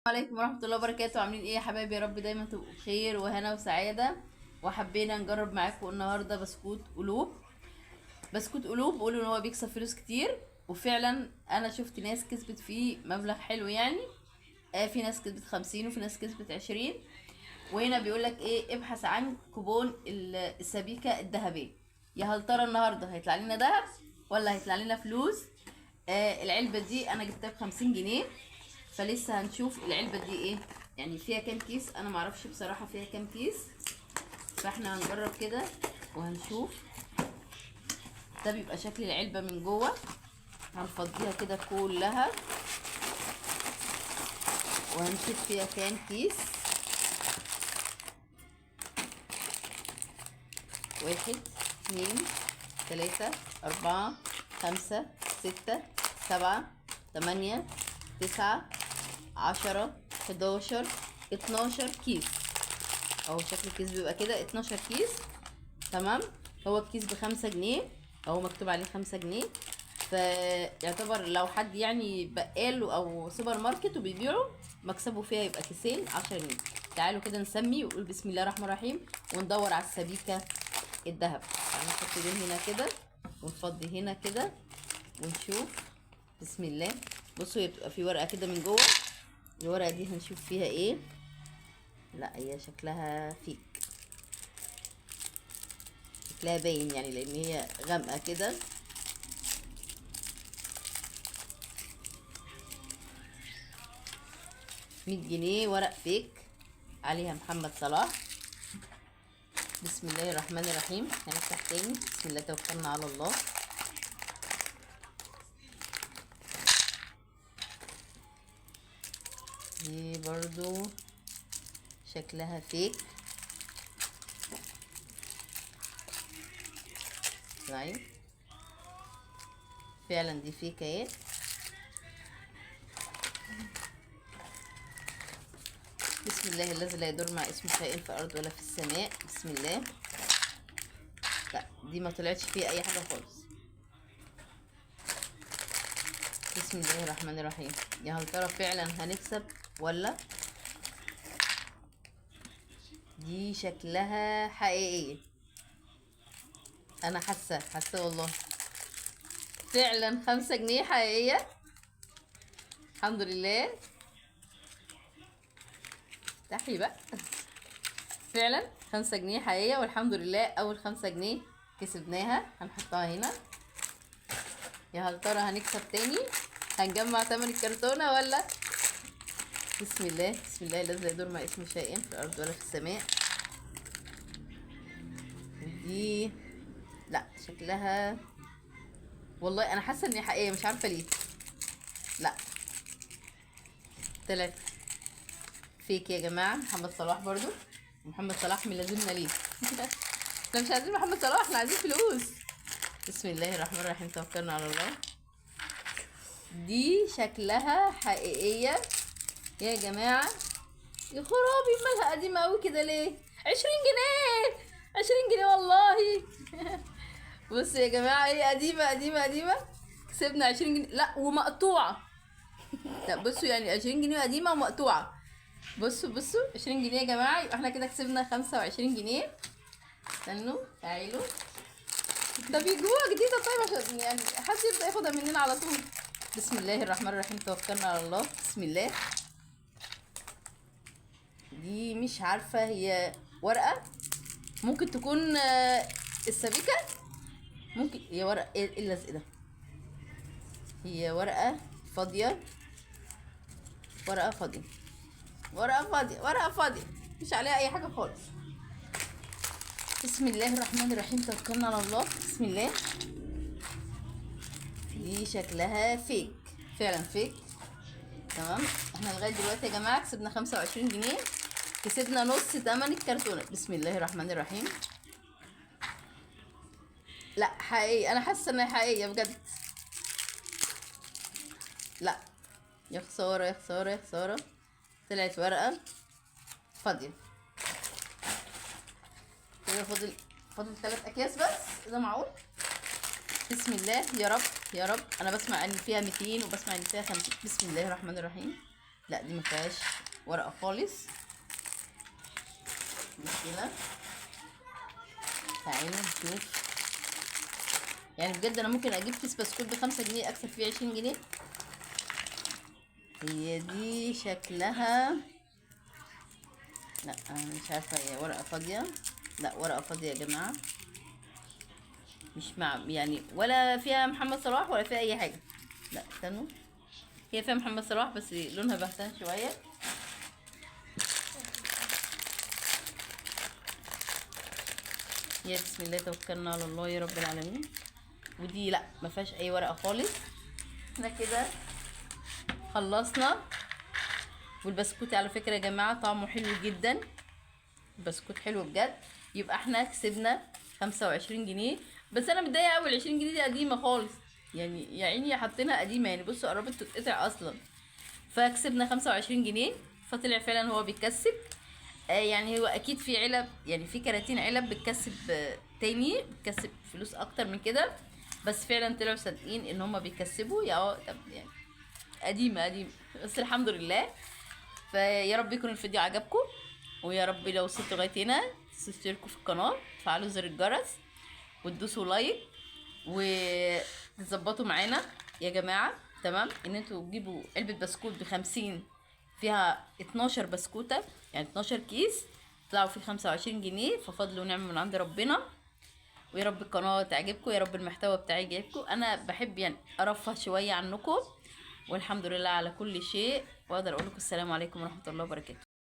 عليكم ورحمة الله وبركاته. عاملين ايه يا حبايبي؟ يا رب دايما تبقوا بخير وهنا وسعادة. وحبينا نجرب معاكم النهاردة بسكوت قلوب. بسكوت قلوب بيقولوا ان هو بيكسب فلوس كتير، وفعلا انا شفت ناس كسبت فيه مبلغ حلو يعني. في ناس كسبت 50 وفي ناس كسبت 20. وهنا بيقولك ايه؟ ابحث عن كوبون السبيكة الذهبية. يا هل ترى النهاردة هيطلع لنا ذهب ولا هيطلع لنا فلوس؟ العلبة دي انا جبتها ب50 جنيه، فلسه هنشوف العلبة دي ايه يعني، فيها كام كيس. انا معرفش بصراحة فيها كام كيس، فاحنا هنجرب كده وهنشوف. ده بيبقى شكل العلبة من جوه. هنفضيها كده كلها وهنشوف فيها كام كيس. 1 2 3 4 5 6 7 8 9 10 11 12 كيس. اهو شكل الكيس بيبقى كده 12 كيس. تمام. هو الكيس ب5 جنيه، اهو مكتوب عليه 5 جنيه. فيعتبر لو حد يعني بقال او سوبر ماركت وبيبيعوا، مكسبه فيها يبقى كيسين 10 جنيه. تعالوا كده نسمي ونقول بسم الله الرحمن الرحيم وندور على السبيكة الذهب. هنحط دول هنا كده ونفضي هنا كده ونشوف. بسم الله. بصوا، هي بتبقى في ورقة كده من جوه. الورقة دي هنشوف فيها ايه. لا، هي شكلها فيك، شكلها باين يعني لان هي غامقة كده. $100 ورق فيك عليها محمد صلاح. بسم الله الرحمن الرحيم. هنفتح تاني. بسم الله توكلنا على الله. دي برضو شكلها فيك. طيب فعلا دي فيك اهي. بسم الله الذي لا يضر مع اسمه شيء في الارض ولا في السماء. بسم الله. لا، دي ما طلعتش فيها اي حاجه خالص. بسم الله الرحمن الرحيم. يا هل ترى فعلا هنكسب ولا؟ دي شكلها حقيقيه. انا حاسه والله فعلا 5 جنيه حقيقيه. الحمد لله. افتحي بقى. فعلا 5 جنيه حقيقيه، والحمد لله اول 5 جنيه كسبناها. هنحطها هنا. يا هل ترى هنكسب تاني؟ هنجمع تمن الكرتونة ولا؟ بسم الله. بسم الله الذي لا يضر مع اسمه شيء في الارض ولا في السماء. دي لا، شكلها والله انا حاسه ان هي حقيقيه، مش عارفه ليه. لا، طلعت فيك يا جماعه. محمد صلاح برضو. محمد صلاح ملازمنا ليه؟ احنا مش عايزين محمد صلاح، احنا عايزين فلوس. بسم الله الرحمن الرحيم توكلنا على الله. دي شكلها حقيقيه يا جماعه. يا خرابي، مالها قديمه قوي كده ليه؟ 20 جنيه، 20 جنيه والله. بصوا يا جماعه، هي قديمه قديمه قديمه. كسبنا 20 جنيه، لا ومقطوعه. لا بصوا، يعني 20 جنيه قديمه ومقطوعه. بصوا بصوا، 20 جنيه يا جماعه، يبقى احنا كده كسبنا 25 جنيه. استنوا تعالوا. طب يجيبوها جديده طيب، عشان يعني حد يبدا ياخدها مننا على طول. بسم الله الرحمن الرحيم توكلنا على الله. بسم الله. دي مش عارفه، هي ورقه ممكن تكون السبيكه. ممكن هي ورقه ايه اللزق ده؟ هي ورقه فاضيه. ورقه فاضيه. ورقه فاضيه. ورقه فاضيه، مش عليها اي حاجه خالص. بسم الله الرحمن الرحيم توكلنا على الله. بسم الله. دي شكلها فيك، فعلا فيك. تمام. احنا لغايه دلوقتي يا جماعه كسبنا 25 جنيه، كسبنا نص تمن الكرتونه. بسم الله الرحمن الرحيم. لا حقيقي، انا حاسه انها حقيقيه بجد. لا، يا خساره يا خساره يا خساره. طلعت ورقه فاضيه كده. فاضل 3 اكياس بس، ده معقول؟ بسم الله. يا رب يا رب. انا بسمع ان فيها 200 وبسمع ان فيها 50. بسم الله الرحمن الرحيم. لا دي ما فيهاش ورقه خالص. مشكله. تعالوا نشوف. يعني بجد انا ممكن اجيب كيس بسكوت ب5 جنيه اكسب فيه 20 جنيه. هي دي شكلها. لا انا مش عارفه، هي ورقه فاضيه. لا ورقه فاضيه يا جماعه، مش مع يعني ولا فيها محمد صلاح ولا فيها اي حاجه. لا استنوا، هي فيها محمد صلاح بس لونها بهتان شويه. يا بسم الله توكلنا على الله يا رب العالمين. ودي لا ما فيهاش اي ورقه خالص. احنا كده خلصنا. والبسكوت على فكره يا جماعه طعمه حلو جدا، البسكوت حلو بجد. يبقى احنا كسبنا 25 جنيه. بس انا متضايقه قوي، 20 جنيه دي قديمه خالص يعني، يا عيني حاطينها قديمه يعني، بصوا قربت تتقطع اصلا. فكسبنا 25 جنيه، فطلع فعلا هو بيكسب. يعني هو اكيد في علب، يعني في كراتين علب بتكسب تاني، بتكسب فلوس اكتر من كده. بس فعلا طلعوا صادقين ان هما بيكسبوا. يا طب يعني قديمه بس الحمد لله. فيا رب يكون الفيديو عجبكم، ويا رب لو وصلتوا لغايه هنا تشتركوا في القناه، تفعلوا زر الجرس، وتدوسوا لايك، وتظبطوا معانا يا جماعه. تمام، ان انتوا تجيبوا علبه بسكوت ب50 فيها 12 بسكوته، يعني 12 كيس، طلعوا فيه 25 جنيه. ففضل ونعم من عند ربنا. ويا رب القناه تعجبكم، يا رب المحتوى بتاعي يعجبكم. انا بحب يعني ارفه شويه عنكم، والحمد لله على كل شيء. واقدر اقول لكم السلام عليكم ورحمه الله وبركاته.